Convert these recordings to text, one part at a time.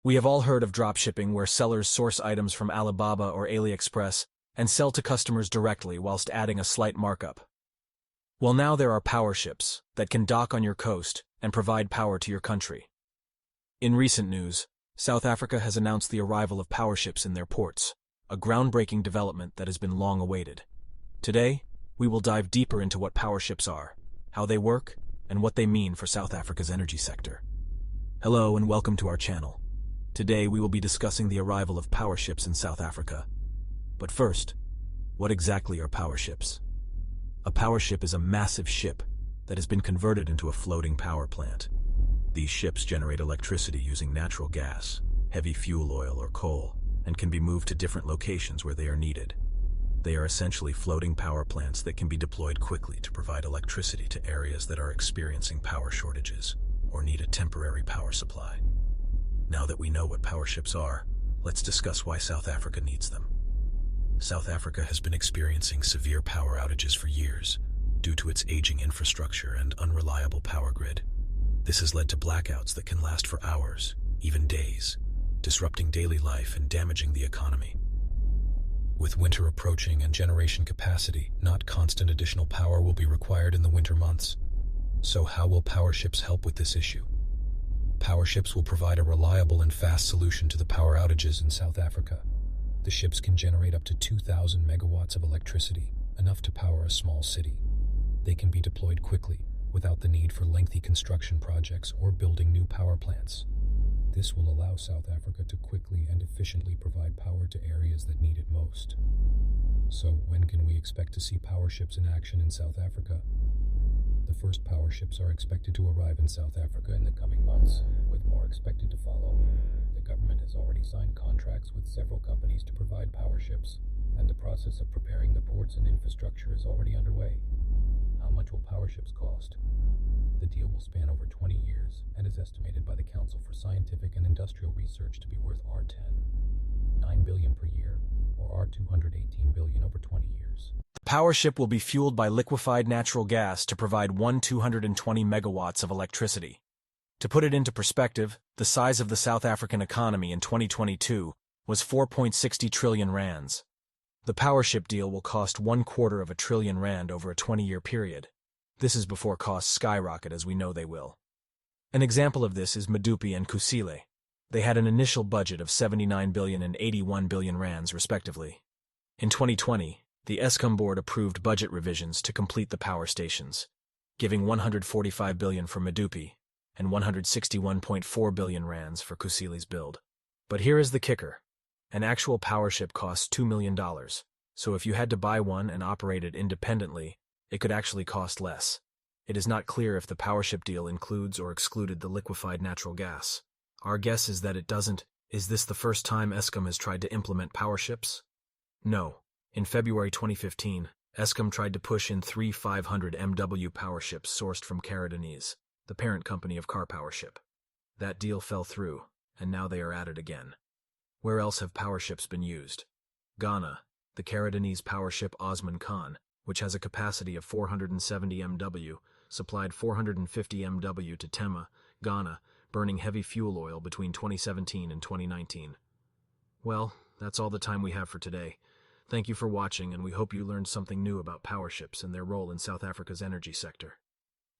We have all heard of dropshipping, where sellers source items from Alibaba or AliExpress and sell to customers directly whilst adding a slight markup. Well, now there are powerships that can dock on your coast and provide power to your country. In recent news, South Africa has announced the arrival of powerships in their ports, a groundbreaking development that has been long awaited. Today, we will dive deeper into what powerships are, how they work, and what they mean for South Africa's energy sector. Hello and welcome to our channel. Today we will be discussing the arrival of powerships in South Africa. But first, what exactly are powerships? A powership is a massive ship that has been converted into a floating power plant. These ships generate electricity using natural gas, heavy fuel oil, or coal, and can be moved to different locations where they are needed. They are essentially floating power plants that can be deployed quickly to provide electricity to areas that are experiencing power shortages or need a temporary power supply. Now that we know what powerships are, let's discuss why South Africa needs them. South Africa has been experiencing severe power outages for years due to its aging infrastructure and unreliable power grid. This has led to blackouts that can last for hours, even days, disrupting daily life and damaging the economy. With winter approaching and generation capacity, not constant additional power will be required in the winter months. So how will powerships help with this issue? Powerships will provide a reliable and fast solution to the power outages in South Africa. The ships can generate up to 2,000 megawatts of electricity, enough to power a small city. They can be deployed quickly, without the need for lengthy construction projects or building new power plants. This will allow South Africa to quickly and efficiently provide power to areas that need it most. So when can we expect to see powerships in action in South Africa? The first powerships are expected to arrive in South Africa in the coming months, with more expected to follow. The government has already signed contracts with several companies to provide powerships, and the process of preparing the ports and infrastructure is already underway. How much will powerships cost? The deal will span over 20 years and is estimated by the Council for Scientific and Industrial Research to be worth $9 billion per year, or $218 billion over 20 years. The powership will be fueled by liquefied natural gas to provide 220 megawatts of electricity. To put it into perspective, the size of the South African economy in 2022 was 4.60 trillion rands. The powership deal will cost R250 billion over a 20-year period. This is before costs skyrocket, as we know they will. An example of this is Medupi and Kusile. They had an initial budget of 79 billion and 81 billion rands, respectively. In 2020, the Eskom board approved budget revisions to complete the power stations, giving 145 billion for Medupi and 161.4 billion rands for Kusile's build. But here is the kicker. An actual powership costs $2 million, so if you had to buy one and operate it independently, it could actually cost less. It is not clear if the powership deal includes or excluded the liquefied natural gas. Our guess is that it doesn't. Is this the first time Eskom has tried to implement powerships? No. In February 2015, Eskom tried to push in 3 500 MW powerships sourced from Caledonies, the parent company of Car Powership. That deal fell through, and now they are at it again. Where else have powerships been used? Ghana, the Caledonies powership Osman Khan, which has a capacity of 470 MW, supplied 450 MW to Tema, Ghana, burning heavy fuel oil between 2017 and 2019. Well, that's all the time we have for today. Thank you for watching, and we hope you learned something new about powerships and their role in South Africa's energy sector.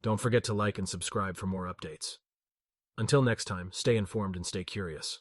Don't forget to like and subscribe for more updates. Until next time, stay informed and stay curious.